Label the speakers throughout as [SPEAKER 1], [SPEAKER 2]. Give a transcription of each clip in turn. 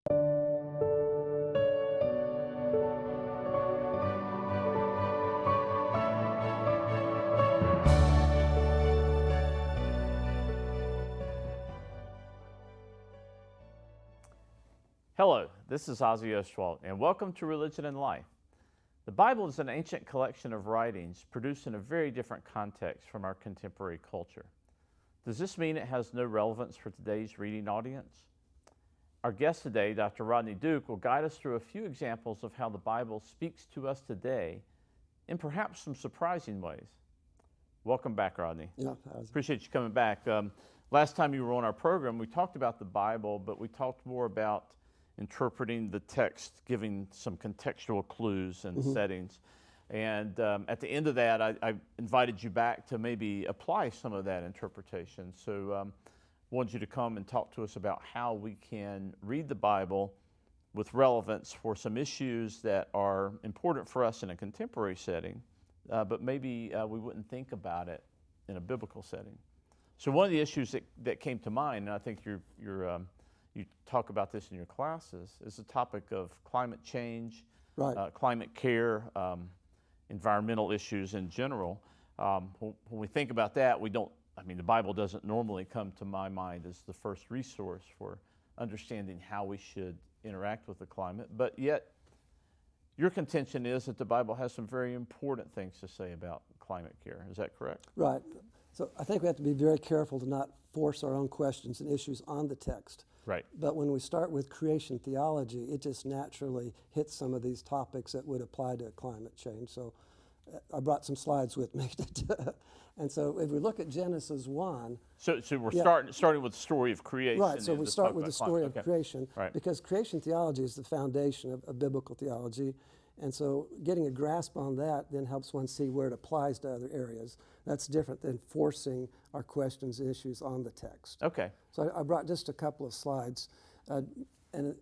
[SPEAKER 1] Hello, this is Ozzie Ostwalt, and welcome to Religion and Life. The Bible is an ancient collection of writings produced in a very different context from our contemporary culture. Does this mean it has no relevance for today's reading audience? Our guest today, Dr. Rodney Duke, will guide us through a few examples of how the Bible speaks to us today in perhaps some surprising ways. Welcome back, Rodney.
[SPEAKER 2] Yeah,
[SPEAKER 1] appreciate you coming back. Last time you were on our program, we talked about the Bible, but we talked more about interpreting the text, giving some contextual clues and settings. And at the end of that, I invited you back to maybe apply some of that interpretation. So I wanted you to come and talk to us about how we can read the Bible with relevance for some issues that are important for us in a contemporary setting, but maybe we wouldn't think about it in a biblical setting. So one of the issues that came to mind, and I think you talk about this in your classes, is the topic of climate change,
[SPEAKER 2] right.
[SPEAKER 1] Climate care, environmental issues in general. When we think about that, the Bible doesn't normally come to my mind as the first resource for understanding how we should interact with the climate, but yet your contention is that the Bible has some very important things to say about climate care. Is that correct?
[SPEAKER 2] Right. So I think we have to be very careful to not force our own questions and issues on the text.
[SPEAKER 1] Right.
[SPEAKER 2] But when we start with creation theology, it just naturally hits some of these topics that would apply to climate change. So I brought some slides with me. And so if we look at Genesis 1.
[SPEAKER 1] So we're starting with the story of creation.
[SPEAKER 2] Right, so we start with the story of creation,
[SPEAKER 1] right.
[SPEAKER 2] Because creation theology is the foundation of biblical theology. And so getting a grasp on that then helps one see where it applies to other areas. That's different than forcing our questions and issues on the text.
[SPEAKER 1] Okay.
[SPEAKER 2] So I brought just a couple of slides, and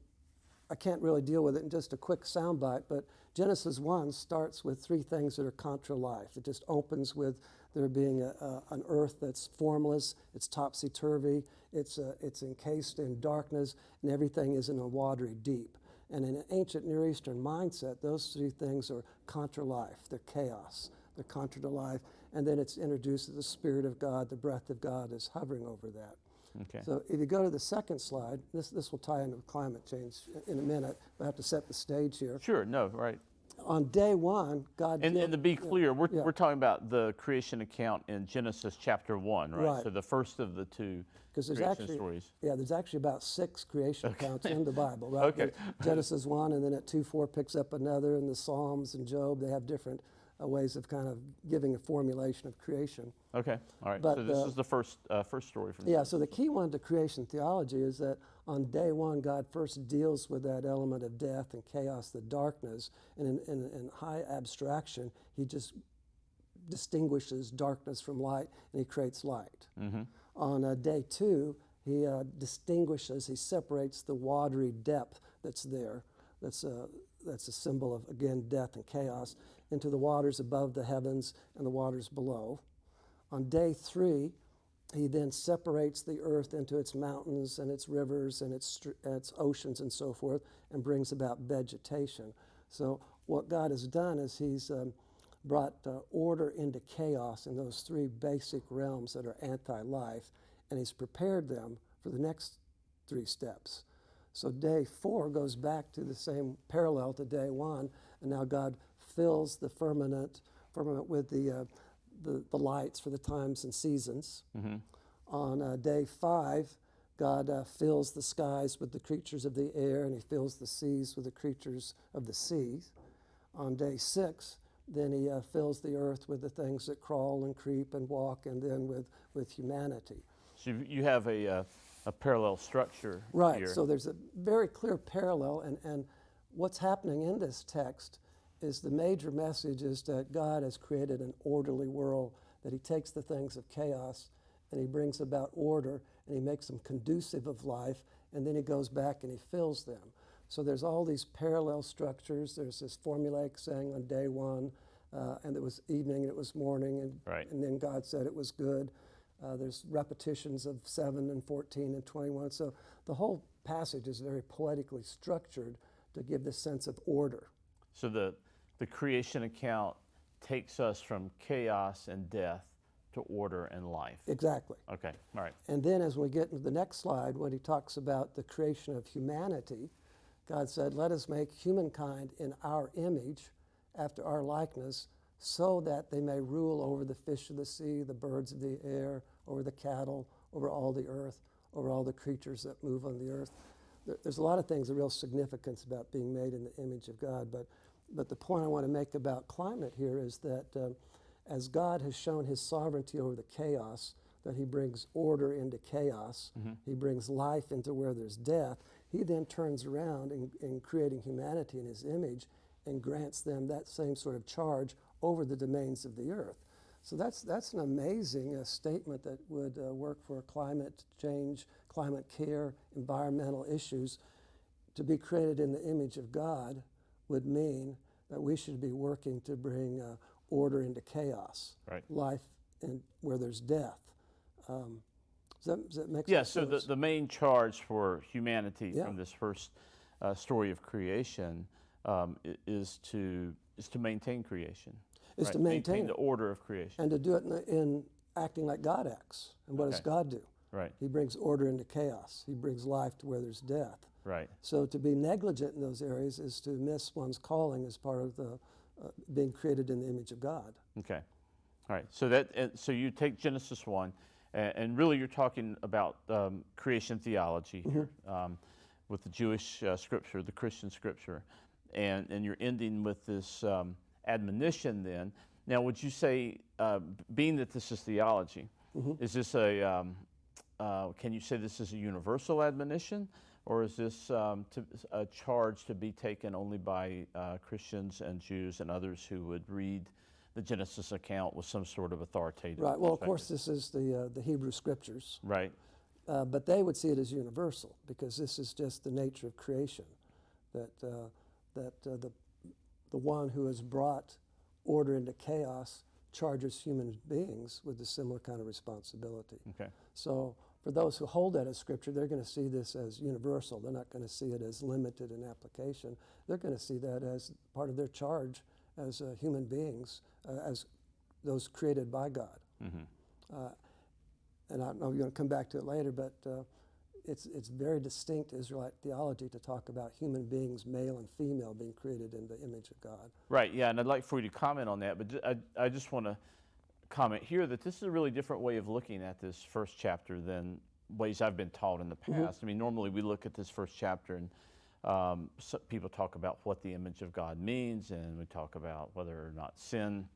[SPEAKER 2] I can't really deal with it in just a quick soundbite, but Genesis 1 starts with three things that are contra life. It just opens with there being an earth that's formless, it's topsy-turvy, it's encased in darkness, and everything is in a watery deep. And in an ancient Near Eastern mindset, those three things are contra life. They're chaos. They're contra to life. And then it's introduced that the Spirit of God, the breath of God is hovering over that.
[SPEAKER 1] Okay.
[SPEAKER 2] So if you go to the second slide, this will tie into climate change in a minute. I have to set the stage here.
[SPEAKER 1] Sure, no, right.
[SPEAKER 2] On day one, God...
[SPEAKER 1] And to be clear, we're talking about the creation account in Genesis chapter 1, right?
[SPEAKER 2] Right.
[SPEAKER 1] So the first of the two creation stories.
[SPEAKER 2] Yeah, there's actually about 6 creation accounts in the Bible, right?
[SPEAKER 1] Okay.
[SPEAKER 2] Genesis 1, and then at 2:4 picks up another, and the Psalms and Job, they have different ways of kind of giving a formulation of creation.
[SPEAKER 1] Okay, all right.
[SPEAKER 2] But,
[SPEAKER 1] so this is the first story from
[SPEAKER 2] Yeah, so the key one to creation theology is that on day one, God first deals with that element of death and chaos, the darkness, and in high abstraction, he just distinguishes darkness from light, and he creates light.
[SPEAKER 1] Mm-hmm.
[SPEAKER 2] On day 2, he he separates the watery depth that's there, that's a symbol of, again, death and chaos, into the waters above the heavens and the waters below. On day 3, he then separates the earth into its mountains and its rivers and its oceans and so forth, and brings about vegetation. So what God has done is he's brought order into chaos in those 3 basic realms that are anti-life, and he's prepared them for the next 3 steps. So day 4 goes back to the same parallel to day 1, and now God fills the firmament with the lights for the times and seasons.
[SPEAKER 1] Mm-hmm.
[SPEAKER 2] On day 5, God fills the skies with the creatures of the air, and he fills the seas with the creatures of the seas. On day 6, then he fills the earth with the things that crawl and creep and walk, and then with humanity.
[SPEAKER 1] So you have a parallel structure
[SPEAKER 2] right,
[SPEAKER 1] here.
[SPEAKER 2] So there's a very clear parallel, and what's happening in this text is the major message is that God has created an orderly world, that he takes the things of chaos and he brings about order, and he makes them conducive of life, and then he goes back and he fills them. So there's all these parallel structures. There's this formulaic saying on day 1, and it was evening and it was morning, and,
[SPEAKER 1] right.
[SPEAKER 2] and then God said it was good. There's repetitions of 7 and 14 and 21. So the whole passage is very poetically structured to give this sense of order.
[SPEAKER 1] So the creation account takes us from chaos and death to order and life.
[SPEAKER 2] Exactly.
[SPEAKER 1] Okay, all right.
[SPEAKER 2] And then as we get into the next slide, when he talks about the creation of humanity, God said, let us make humankind in our image, after our likeness, so that they may rule over the fish of the sea, the birds of the air, over the cattle, over all the earth, over all the creatures that move on the earth. There's a lot of things of real significance about being made in the image of God, but the point I want to make about climate here is that as God has shown his sovereignty over the chaos, that he brings order into chaos, he brings life into where there's death, he then turns around in creating humanity in his image and grants them that same sort of charge over the domains of the earth. So that's an amazing statement that would work for climate change, climate care, environmental issues. To be created in the image of God would mean that we should be working to bring order into chaos,
[SPEAKER 1] Right.
[SPEAKER 2] life in where there's death. Does that make
[SPEAKER 1] Yeah,
[SPEAKER 2] sense?
[SPEAKER 1] so the main charge for humanity
[SPEAKER 2] Yeah.
[SPEAKER 1] from this first story of creation is to maintain creation.
[SPEAKER 2] Is to maintain
[SPEAKER 1] the
[SPEAKER 2] it
[SPEAKER 1] order of creation.
[SPEAKER 2] and to do it in acting like God acts. And what does
[SPEAKER 1] Okay.
[SPEAKER 2] God do?
[SPEAKER 1] Right,
[SPEAKER 2] He brings order into chaos. He brings life to where there's death.
[SPEAKER 1] right.
[SPEAKER 2] So to be negligent in those areas is to miss one's calling as part of the being created in the image of God.
[SPEAKER 1] Okay. All right. So you take Genesis 1, and really you're talking about creation theology here with the Jewish scripture, the Christian scripture, and you're ending with this admonition then. Now, would you say, being that this is theology, is this can you say this is a universal admonition, or is this a charge to be taken only by Christians and Jews and others who would read the Genesis account with some sort of authoritative
[SPEAKER 2] Right. Well, of
[SPEAKER 1] perspective?
[SPEAKER 2] course, this is the Hebrew scriptures,
[SPEAKER 1] Right,
[SPEAKER 2] but they would see it as universal because this is just the nature of creation. That the one who has brought order into chaos charges human beings with a similar kind of responsibility.
[SPEAKER 1] okay,
[SPEAKER 2] So for those who hold that as scripture, they're going to see this as universal. They're not going to see it as limited in application. They're going to see that as part of their charge as human beings, as those created by God. And I don't know if you're going to come back to it later, but it's very distinct Israelite theology to talk about human beings, male and female, being created in the image of God.
[SPEAKER 1] right, yeah, and I'd like for you to comment on that, but I just want to comment here that this is a really different way of looking at this first chapter than ways I've been taught in the past. I mean, normally we look at this first chapter and people talk about what the image of God means, and we talk about whether or not sin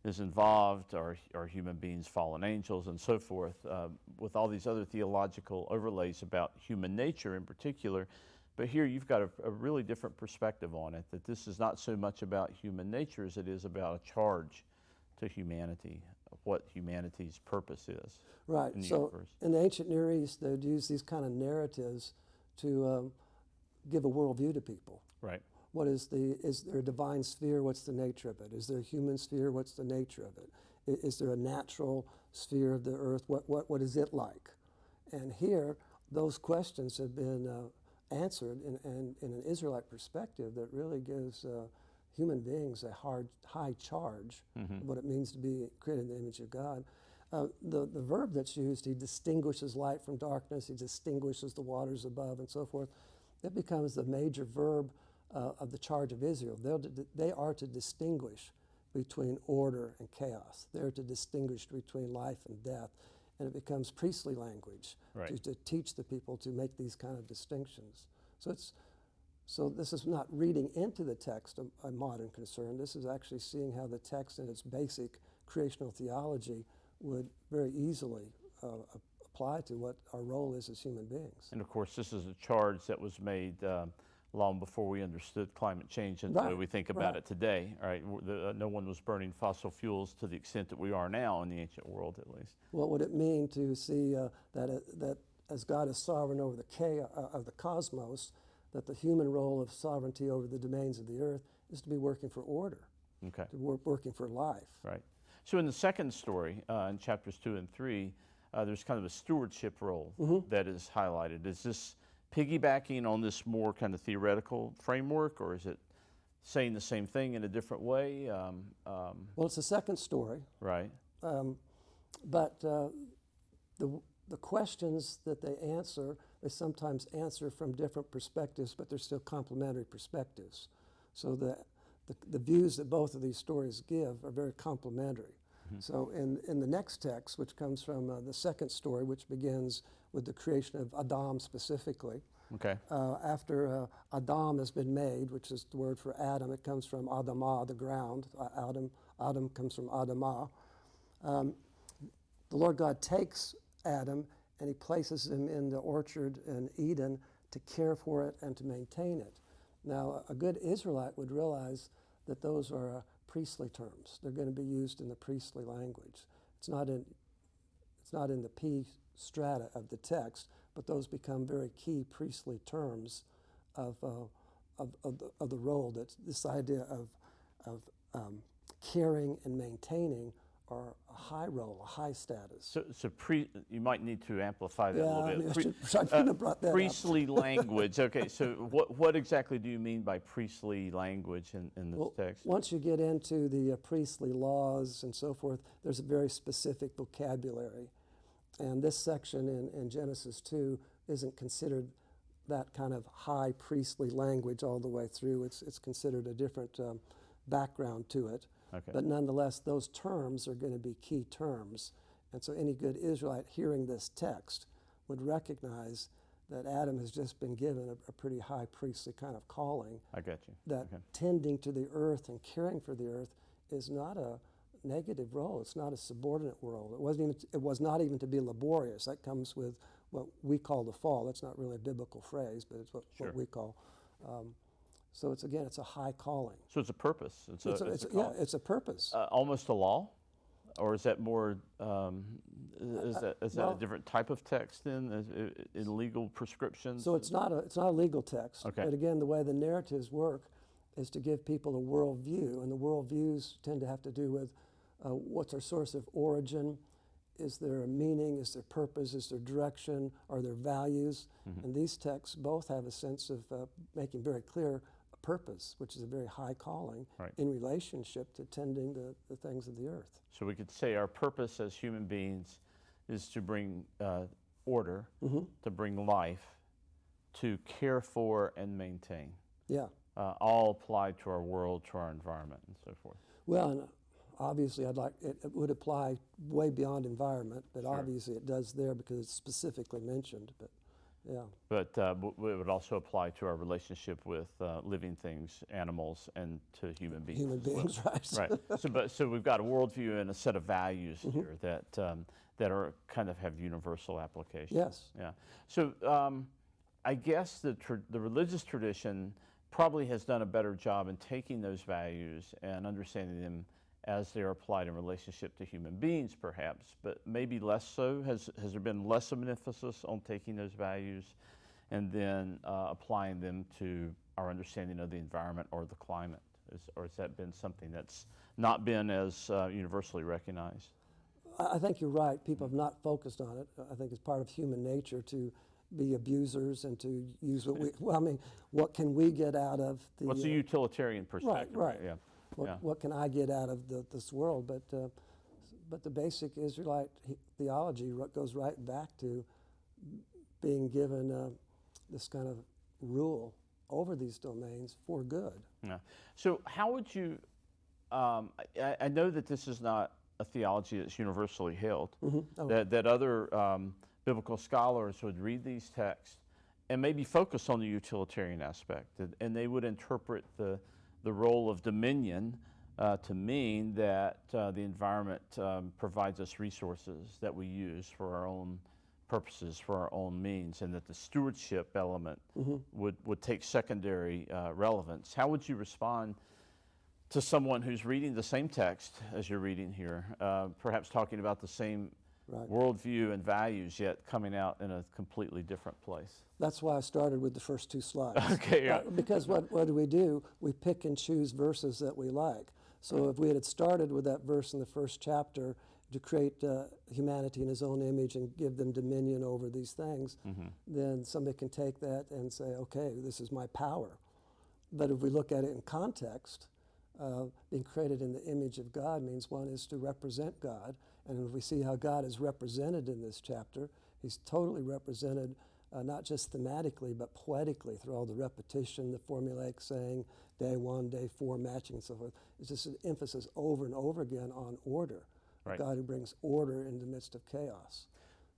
[SPEAKER 1] is involved, or human beings fallen angels, and so forth, with all these other theological overlays about human nature in particular. But here you've got a really different perspective on it, that this is not so much about human nature as it is about a charge to humanity, of what humanity's purpose is.
[SPEAKER 2] Right.
[SPEAKER 1] In the
[SPEAKER 2] So
[SPEAKER 1] universe.
[SPEAKER 2] in the ancient Near East, they would use these kind of narratives to give a worldview to people.
[SPEAKER 1] Right.
[SPEAKER 2] Is there a divine sphere? What's the nature of it? Is there a human sphere? What's the nature of it? Is there a natural sphere of the earth? What is it like? And here, those questions have been answered in an Israelite perspective that really gives human beings a high charge of what it means to be created in the image of God. The verb that's used, he distinguishes light from darkness, he distinguishes the waters above, and so forth. It becomes the major verb of the charge of Israel. They are to distinguish between order and chaos. They're to distinguish between life and death. And it becomes priestly language
[SPEAKER 1] Right.
[SPEAKER 2] to teach the people to make these kind of distinctions. So this is not reading into the text a modern concern. This is actually seeing how the text in its basic creational theology would very easily apply to what our role is as human beings.
[SPEAKER 1] And of course, this is a charge that was made long before we understood climate change and the way
[SPEAKER 2] Right,
[SPEAKER 1] we think about
[SPEAKER 2] right.
[SPEAKER 1] it today. All right, no one was burning fossil fuels to the extent that we are now in the ancient world, at least.
[SPEAKER 2] What would it mean to see that as God is sovereign over the chaos of the cosmos, that the human role of sovereignty over the domains of the earth is to be working for order,
[SPEAKER 1] Okay.
[SPEAKER 2] to working for life.
[SPEAKER 1] Right. So in the second story, in chapters 2 and 3, there's kind of a stewardship role that is highlighted. Is this piggybacking on this more kind of theoretical framework, or is it saying the same thing in a different way?
[SPEAKER 2] Well, it's the second story,
[SPEAKER 1] Right.
[SPEAKER 2] but the questions that they answer, they sometimes answer from different perspectives, but they're still complementary perspectives. So the views that both of these stories give are very complementary. So in the next text, which comes from the second story, which begins with the creation of Adam specifically,
[SPEAKER 1] Okay.
[SPEAKER 2] after Adam has been made, which is the word for Adam, it comes from Adamah, the ground. Adam comes from Adamah. The Lord God takes Adam and he places him in the orchard in Eden to care for it and to maintain it. Now, a good Israelite would realize that those are priestly terms. They're going to be used in the priestly language. It's not in the P strata of the text, but those become very key priestly terms of the role. That's this idea of caring and maintaining are a high role, a high status.
[SPEAKER 1] So you might need to amplify that a little bit.
[SPEAKER 2] I shouldn't have brought that up.
[SPEAKER 1] Priestly language. Okay, so what exactly do you mean by priestly language in this text?
[SPEAKER 2] Once you get into the priestly laws and so forth, there's a very specific vocabulary. And this section in Genesis 2 isn't considered that kind of high priestly language all the way through. It's considered a different background to it.
[SPEAKER 1] Okay.
[SPEAKER 2] But nonetheless, those terms are going to be key terms. And so any good Israelite hearing this text would recognize that Adam has just been given a pretty high priestly kind of calling.
[SPEAKER 1] I got you.
[SPEAKER 2] That
[SPEAKER 1] Okay.
[SPEAKER 2] tending to the earth and caring for the earth is not a negative role. It's not a subordinate role. It was not even to be laborious. That comes with what we call the fall. That's not really a biblical phrase, but it's what we call. So it's a high calling.
[SPEAKER 1] So it's a purpose. It's
[SPEAKER 2] a purpose.
[SPEAKER 1] Almost a law, or is that more? Is that a different type of text then, in legal prescriptions?
[SPEAKER 2] So it's not a legal text.
[SPEAKER 1] Okay.
[SPEAKER 2] But again, the way the narratives work is to give people a worldview, and the worldviews tend to have to do with what's our source of origin. Is there a meaning? Is there purpose? Is there direction? Are there values? And these texts both have a sense of making very clear a purpose, which is a very high calling in relationship to tending the things of the earth.
[SPEAKER 1] So we could say our purpose as human beings is to bring order, to bring life, to care for and maintain.
[SPEAKER 2] Yeah.
[SPEAKER 1] All applied to our world, to our environment, and so forth.
[SPEAKER 2] Well, and obviously, it would apply way beyond environment, but obviously it does there because it's specifically mentioned. But yeah.
[SPEAKER 1] But it would also apply to our relationship with living things, animals, and to human beings.
[SPEAKER 2] Human beings,
[SPEAKER 1] right? So we've got a worldview and a set of values here that are kind of have universal application.
[SPEAKER 2] Yes.
[SPEAKER 1] Yeah. So I guess the religious tradition probably has done a better job in taking those values and understanding them as they're applied in relationship to human beings, perhaps, but maybe less so. Has there been less of an emphasis on taking those values and then applying them to our understanding of the environment or the climate? Or has that been something that's not been as universally recognized?
[SPEAKER 2] I think you're right. People have not focused on it. I think it's part of human nature to be abusers and to use what can we get out of the...
[SPEAKER 1] What's a utilitarian perspective?
[SPEAKER 2] Right.
[SPEAKER 1] Yeah.
[SPEAKER 2] What can I get out of this world? But the basic Israelite theology goes right back to being given this kind of rule over these domains for good.
[SPEAKER 1] Yeah. So how would you? I know that this is not a theology that's universally held. That other biblical scholars would read these texts and maybe focus on the utilitarian aspect, and they would interpret the role of dominion to mean that the environment provides us resources that we use for our own purposes, for our own means, and that the stewardship element would take secondary relevance. How would you respond to someone who's reading the same text as you're reading here, perhaps talking about the same worldview and values, yet coming out in a completely different place?
[SPEAKER 2] That's why I started with the first two slides.
[SPEAKER 1] Okay, yeah.
[SPEAKER 2] Because what do? We pick and choose verses that we like. So if we had started with that verse in the first chapter, to create humanity in his own image and give them dominion over these things, then somebody can take that and say, okay, this is my power. But if we look at it in context, being created in the image of God means one is to represent God. And if we see how God is represented in this chapter, he's totally represented not just thematically, but poetically through all the repetition, the formulaic saying, day 1, day 4, matching and so forth. It's just an emphasis over and over again on order.
[SPEAKER 1] Right.
[SPEAKER 2] God who brings order in the midst of chaos.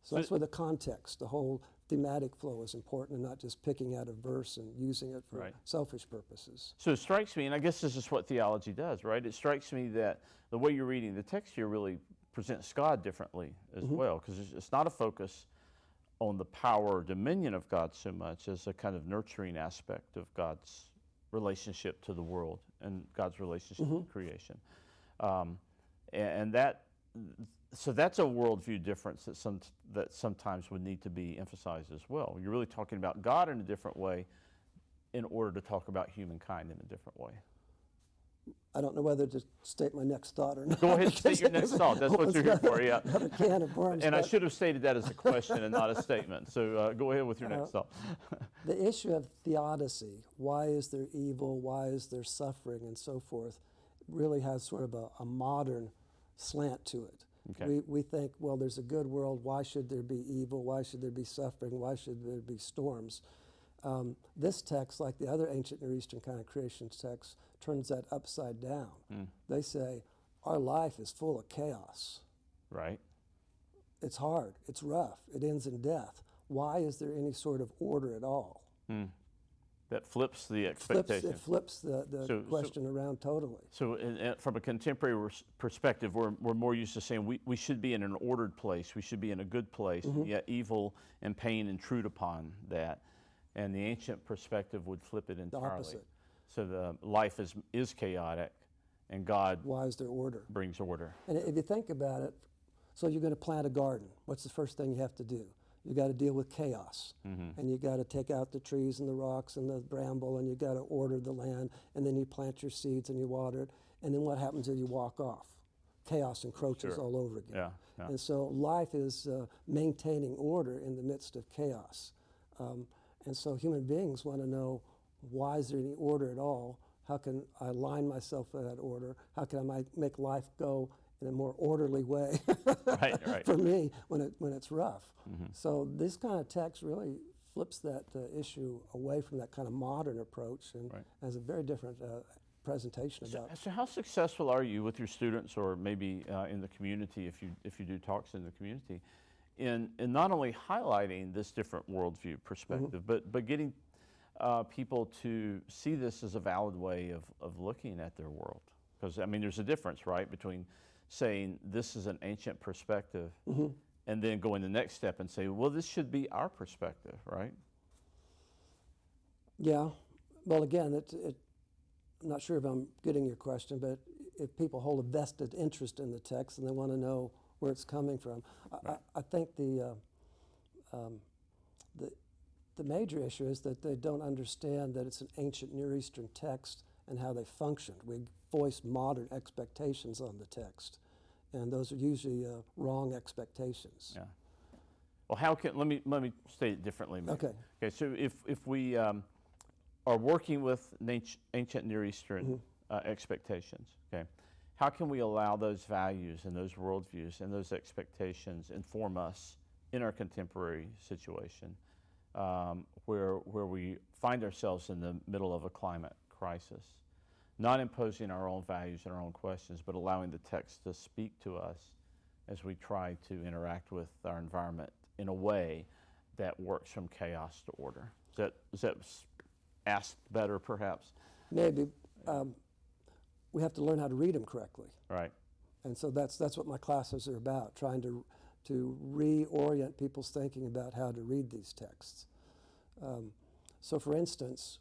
[SPEAKER 2] So that's where the context, the whole thematic flow is important, and not just picking out a verse and using it for selfish purposes.
[SPEAKER 1] So it strikes me, and I guess this is what theology does, right? It strikes me that the way you're reading the text here really presents God differently as well, because it's not a focus on the power or dominion of God so much as a kind of nurturing aspect of God's relationship to the world and God's relationship to creation. And that, so that's a worldview difference that sometimes would need to be emphasized as well. You're really talking about God in a different way in order to talk about humankind in a different way.
[SPEAKER 2] I don't know whether to state my next thought or not.
[SPEAKER 1] Go ahead and state your next thought. That's what you're here for, yeah.
[SPEAKER 2] Another can of worms.
[SPEAKER 1] And I should have stated that as a question and not a statement. So go ahead with your next thought.
[SPEAKER 2] The issue of theodicy, why is there evil, why is there suffering, and so forth, really has sort of a modern slant to it.
[SPEAKER 1] Okay.
[SPEAKER 2] We think, well, there's a good world, why should there be evil, why should there be suffering, why should there be storms? This text, like the other ancient Near Eastern kind of creation texts, turns that upside down. They say, our life is full of chaos.
[SPEAKER 1] Right.
[SPEAKER 2] It's hard, it's rough, it ends in death. Why is there any sort of order at all?
[SPEAKER 1] That flips the expectation.
[SPEAKER 2] It flips the question around totally.
[SPEAKER 1] So from a contemporary perspective, we're more used to saying we should be in an ordered place, we should be in a good place, yet evil and pain intrude upon that. And the ancient perspective would flip it entirely.
[SPEAKER 2] The opposite.
[SPEAKER 1] So the life is chaotic, and God
[SPEAKER 2] Why is there order?
[SPEAKER 1] Brings order.
[SPEAKER 2] And if you think about it, so you're going to plant a garden. What's the first thing you have to do? You got to deal with chaos, and you got to take out the trees and the rocks and the bramble, and you got to order the land, and then you plant your seeds and you water it, and then what happens if you walk off? Chaos encroaches all over again.
[SPEAKER 1] Yeah.
[SPEAKER 2] And so life is maintaining order in the midst of chaos. And so human beings want to know, why is there any order at all? How can I align myself with that order? How can I make life go in a more orderly way
[SPEAKER 1] right.
[SPEAKER 2] for me when it's rough? So this kind of text really flips that issue away from that kind of modern approach and has a very different presentation about it.
[SPEAKER 1] So how successful are you with your students, or maybe in the community, if you do talks in the community, in not only highlighting this different worldview perspective, but getting people to see this as a valid way of looking at their world? Because, I mean, there's a difference, right, between saying this is an ancient perspective and then going the next step and say, well, this should be our perspective, right?
[SPEAKER 2] Yeah. Well, again, I'm not sure if I'm getting your question, but if people hold a vested interest in the text and they want to know where it's coming from, I think the major issue is that they don't understand that it's an ancient Near Eastern text and how they functioned. We voice modern expectations on the text, and those are usually wrong expectations.
[SPEAKER 1] Yeah. Well, how can let me state it differently. Maybe. Okay. So if we are working with ancient Near Eastern expectations, okay, how can we allow those values and those worldviews and those expectations inform us in our contemporary situation, where we find ourselves in the middle of a climate crisis, not imposing our own values and our own questions, but allowing the text to speak to us as we try to interact with our environment in a way that works from chaos to order? Is that asked better, perhaps?
[SPEAKER 2] Maybe. We have to learn how to read them correctly.
[SPEAKER 1] Right.
[SPEAKER 2] And so that's what my classes are about, trying to reorient people's thinking about how to read these texts. So for instance,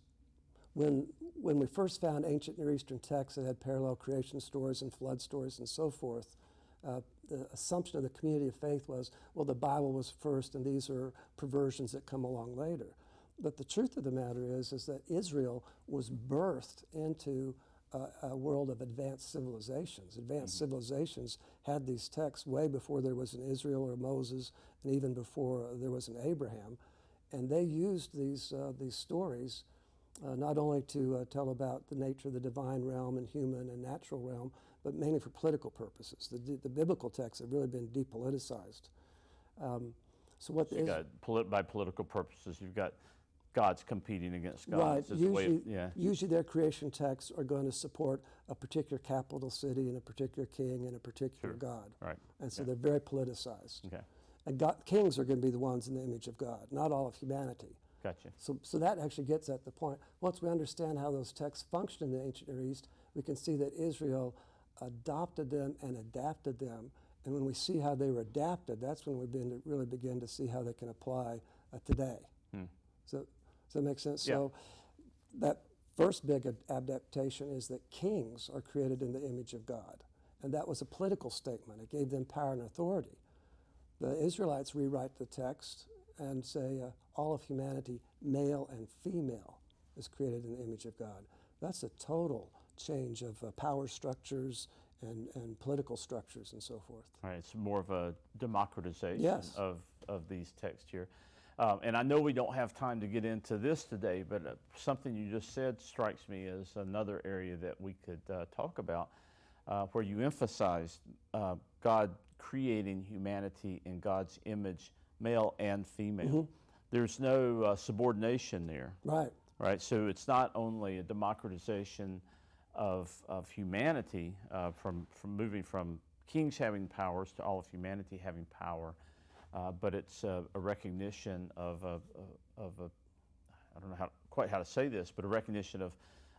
[SPEAKER 2] when we first found ancient Near Eastern texts that had parallel creation stories and flood stories and so forth, the assumption of the community of faith was, well, the Bible was first and these are perversions that come along later. But the truth of the matter is that Israel was birthed into a world of advanced civilizations. Advanced civilizations had these texts way before there was an Israel or Moses, and even before there was an Abraham. And they used these stories not only to tell about the nature of the divine realm and human and natural realm, but mainly for political purposes. The biblical texts have really been depoliticized. So what
[SPEAKER 1] So you got by political purposes, you've got gods competing against gods.
[SPEAKER 2] Right. Usually their creation texts are going to support a particular capital city and a particular king and a particular god.
[SPEAKER 1] Right.
[SPEAKER 2] And so they're very politicized.
[SPEAKER 1] Okay.
[SPEAKER 2] And kings are going to be the ones in the image of God, not all of humanity.
[SPEAKER 1] Gotcha.
[SPEAKER 2] So that actually gets at the point. Once we understand how those texts function in the ancient Near East, we can see that Israel adopted them and adapted them. And when we see how they were adapted, that's when we really begin to see how they can apply today. So does that make sense?
[SPEAKER 1] Yeah.
[SPEAKER 2] So that first big adaptation is that kings are created in the image of God. And that was a political statement. It gave them power and authority. The Israelites rewrite the text and say all of humanity, male and female, is created in the image of God. That's a total change of power structures and political structures and so forth.
[SPEAKER 1] All right, it's more of a democratization
[SPEAKER 2] Yes.
[SPEAKER 1] of these texts here. And I know we don't have time to get into this today, but something you just said strikes me as another area that we could talk about, where you emphasized God creating humanity in God's image, male and female. There's no subordination there.
[SPEAKER 2] Right.
[SPEAKER 1] Right, so it's not only a democratization of humanity, from moving from kings having powers to all of humanity having power, but it's a recognition of I don't know quite how to say this, but a recognition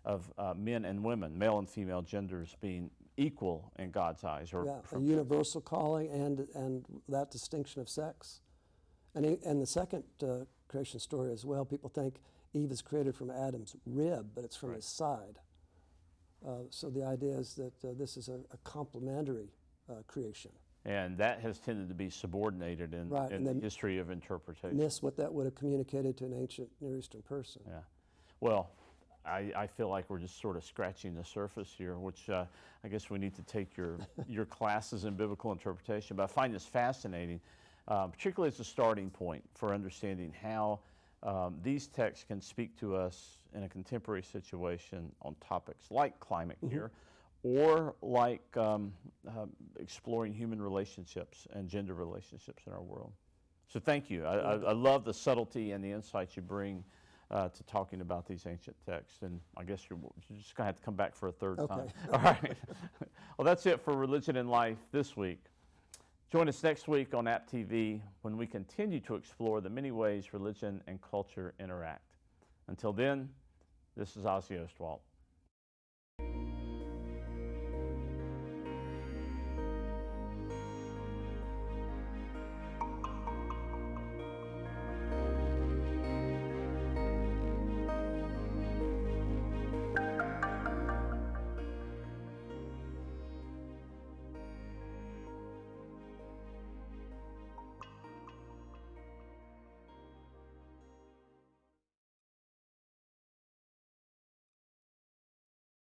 [SPEAKER 1] of men and women, male and female genders being equal in God's eyes. Or
[SPEAKER 2] a universal calling and that distinction of sex. And the second creation story as well, people think Eve is created from Adam's rib, but it's from his side. So the idea is that this is a complementary creation.
[SPEAKER 1] And that has tended to be subordinated in the history of interpretation.
[SPEAKER 2] Miss what that would have communicated to an ancient Near Eastern person.
[SPEAKER 1] Yeah. Well, I feel like we're just sort of scratching the surface here, which I guess we need to take your classes in biblical interpretation. But I find this fascinating, particularly as a starting point for understanding how these texts can speak to us in a contemporary situation on topics like climate here, or like exploring human relationships and gender relationships in our world. So thank you. I love the subtlety and the insights you bring to talking about these ancient texts. And I guess you're just going to have to come back for a third time. All right. Well, that's it for Religion and Life this week. Join us next week on App TV when we continue to explore the many ways religion and culture interact. Until then, this is Ozzie Ostwalt.